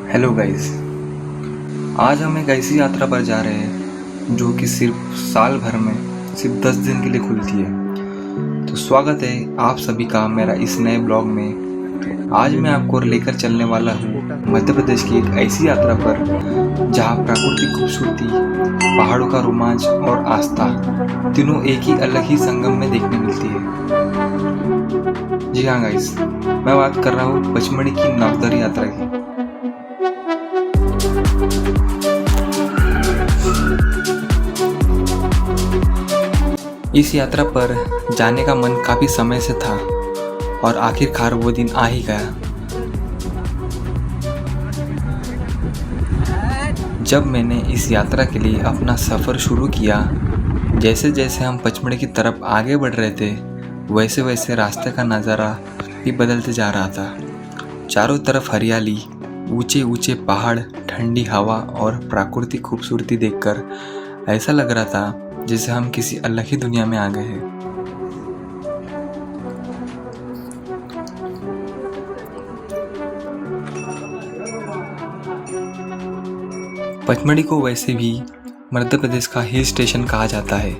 Hello guys. आज हम एक ऐसी यात्रा पर जा रहे हैं जो कि सिर्फ साल भर में सिर्फ 10 दिन के लिए खुलती है। तो स्वागत है आप सभी का मेरा इस नए ब्लॉग में। आज मैं आपको लेकर चलने वाला हूँ मध्य प्रदेश की एक ऐसी यात्रा पर जहाँ प्राकृतिक खूबसूरती, पहाड़ों का रोमांच और आस्था तीनों एक ही अलग ही संगम में देखने मिलती है। जी हाँ गाइस, मैं बात कर रहा हूँ पचमढ़ी की नागदरी यात्रा की। इस यात्रा पर जाने का मन काफ़ी समय से था और आखिरकार वो दिन आ ही गया। जब मैंने इस यात्रा के लिए अपना सफ़र शुरू किया, जैसे जैसे हम पचमढ़ी की तरफ आगे बढ़ रहे थे वैसे वैसे रास्ते का नज़ारा भी बदलते जा रहा था। चारों तरफ हरियाली, ऊंचे ऊंचे पहाड़, ठंडी हवा और प्राकृतिक खूबसूरती देखकर ऐसा लग रहा था जैसे हम किसी अलग ही दुनिया में आ गए हैं। पचमढ़ी को वैसे भी मध्य प्रदेश का हिल स्टेशन कहा जाता है,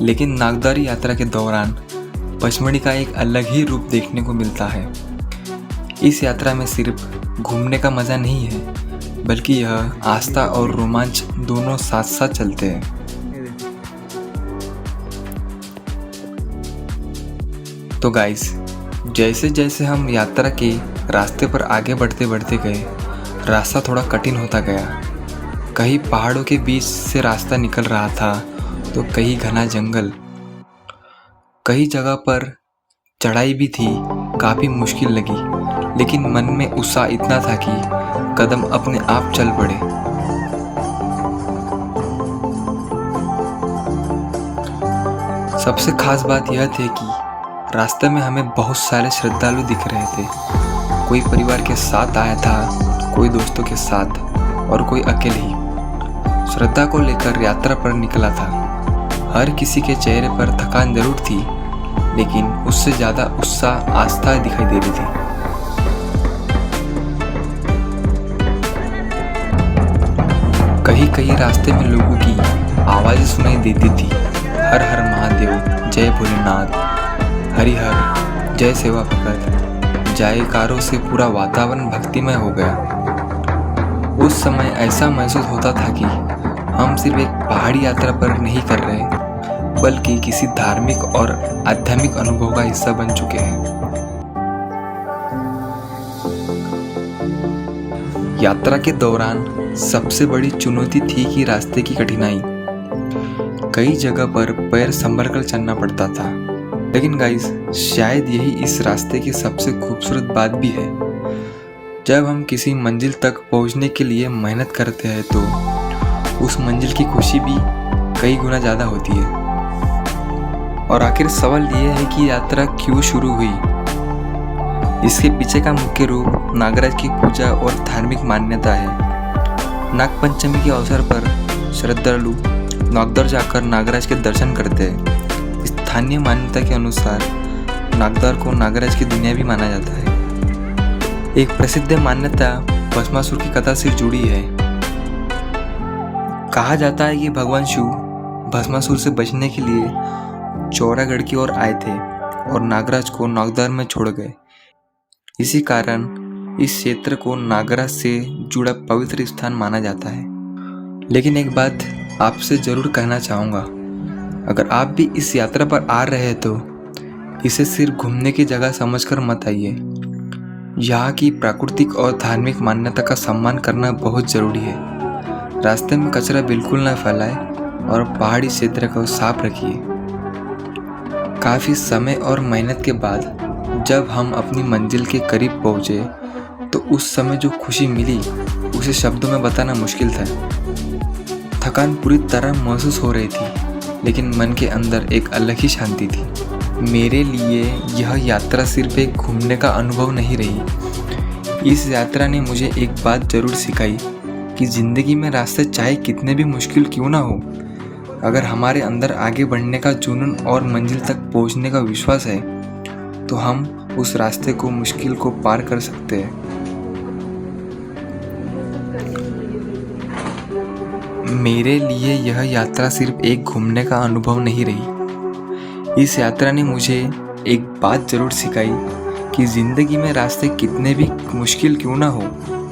लेकिन नागदरी यात्रा के दौरान पचमढ़ी का एक अलग ही रूप देखने को मिलता है। इस यात्रा में सिर्फ घूमने का मज़ा नहीं है, बल्कि यह आस्था और रोमांच दोनों साथ साथ चलते हैं। तो गाइस, जैसे जैसे हम यात्रा के रास्ते पर आगे बढ़ते बढ़ते गए, रास्ता थोड़ा कठिन होता गया। कहीं पहाड़ों के बीच से रास्ता निकल रहा था तो कहीं घना जंगल। कई जगह पर चढ़ाई भी थी, काफ़ी मुश्किल लगी, लेकिन मन में उत्साह इतना था कि कदम अपने आप चल पड़े। सबसे खास बात यह थी कि रास्ते में हमें बहुत सारे श्रद्धालु दिख रहे थे। कोई परिवार के साथ आया था, कोई दोस्तों के साथ और कोई अकेले ही श्रद्धा को लेकर यात्रा पर निकला था। हर किसी के चेहरे पर थकान जरूर थी, लेकिन उससे ज़्यादा उत्साह, आस्था दिखाई दे रही थी। कहीं कहीं रास्ते में लोगों की आवाज़ें सुनाई देती थी। हर हर महादेव, जय भोलेनाथ, हरिहर, जय सेवा भगत, जयकारों से पूरा वातावरण भक्तिमय हो गया। उस समय ऐसा महसूस होता था कि हम सिर्फ एक पहाड़ी यात्रा पर नहीं कर रहे, बल्कि किसी धार्मिक और आध्यात्मिक अनुभव का हिस्सा बन चुके हैं। यात्रा के दौरान सबसे बड़ी चुनौती थी कि रास्ते की कठिनाई। कई जगह पर पैर संभल कर चलना पड़ता था, लेकिन गाइस, शायद यही इस रास्ते की सबसे खूबसूरत बात भी है। जब हम किसी मंजिल तक पहुंचने के लिए मेहनत करते हैं तो उस मंजिल की खुशी भी कई गुना ज़्यादा होती है। और आखिर सवाल ये है कि यात्रा क्यों शुरू हुई। इसके पीछे का मुख्य रूप नागराज की पूजा और धार्मिक मान्यता है। नागपंचमी के अवसर पर श्रद्धालु नागदर जाकर नागराज के दर्शन करते हैं। स्थानीय मान्यता के अनुसार नागदर को नागराज की दुनिया भी माना जाता है। एक प्रसिद्ध मान्यता भस्मासुर की कथा से जुड़ी है। कहा जाता है कि भगवान शिव भस्मासुर से बचने के लिए चौरागढ़ की ओर आए थे और नागराज को नागदर में छोड़ गए। इसी कारण इस क्षेत्र को नागराज से जुड़ा पवित्र स्थान माना जाता है। लेकिन एक बात आपसे ज़रूर कहना चाहूँगा, अगर आप भी इस यात्रा पर आ रहे हैं तो इसे सिर्फ घूमने की जगह समझकर मत आइए। यहाँ की प्राकृतिक और धार्मिक मान्यता का सम्मान करना बहुत ज़रूरी है। रास्ते में कचरा बिल्कुल न फैलाएं और पहाड़ी क्षेत्र को साफ रखिए। काफ़ी समय और मेहनत के बाद जब हम अपनी मंजिल के करीब पहुँचे तो उस समय जो खुशी मिली उसे शब्दों में बताना मुश्किल था। थकान पूरी तरह महसूस हो रही थी, लेकिन मन के अंदर एक अलग ही शांति थी। मेरे लिए यह यात्रा सिर्फ एक घूमने का अनुभव नहीं रही। इस यात्रा ने मुझे एक बात ज़रूर सिखाई कि ज़िंदगी में रास्ते चाहे कितने भी मुश्किल क्यों ना हो, अगर हमारे अंदर आगे बढ़ने का जुनून और मंजिल तक पहुंचने का विश्वास है तो हम उस रास्ते को, मुश्किल को पार कर सकते हैं। मेरे लिए यह यात्रा सिर्फ एक घूमने का अनुभव नहीं रही। इस यात्रा ने मुझे एक बात ज़रूर सिखाई कि ज़िंदगी में रास्ते कितने भी मुश्किल क्यों ना हो,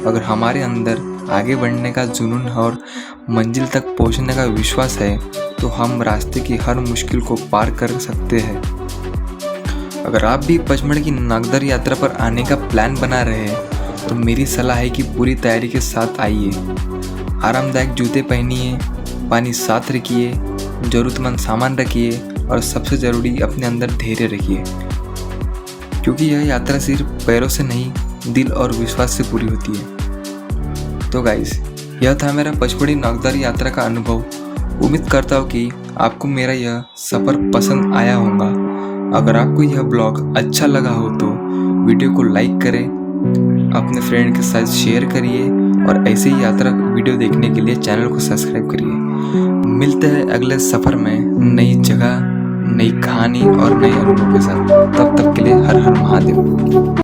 अगर हमारे अंदर आगे बढ़ने का जुनून और मंजिल तक पहुंचने का विश्वास है तो हम रास्ते की हर मुश्किल को पार कर सकते हैं। अगर आप भी पचमढ़ी की नागदर यात्रा पर आने का प्लान बना रहे हैं तो मेरी सलाह है कि पूरी तैयारी के साथ आइए। आरामदायक जूते पहनिए, पानी साथ रखिए, ज़रूरतमंद सामान रखिए और सबसे ज़रूरी अपने अंदर धैर्य रखिए, क्योंकि यह यात्रा सिर्फ पैरों से नहीं दिल और विश्वास से पूरी होती है। तो गाइस, यह था मेरा पचमढ़ी नागदर यात्रा का अनुभव। उम्मीद करता हूँ कि आपको मेरा यह सफ़र पसंद आया होगा। अगर आपको यह ब्लॉग अच्छा लगा हो तो वीडियो को लाइक करें, अपने फ्रेंड के साथ शेयर करिए और ऐसे ही यात्रा वीडियो देखने के लिए चैनल को सब्सक्राइब करिए। मिलते हैं अगले सफ़र में नई जगह, नई कहानी और नए अनुभव के साथ। तब तक के लिए हर हर महादेव।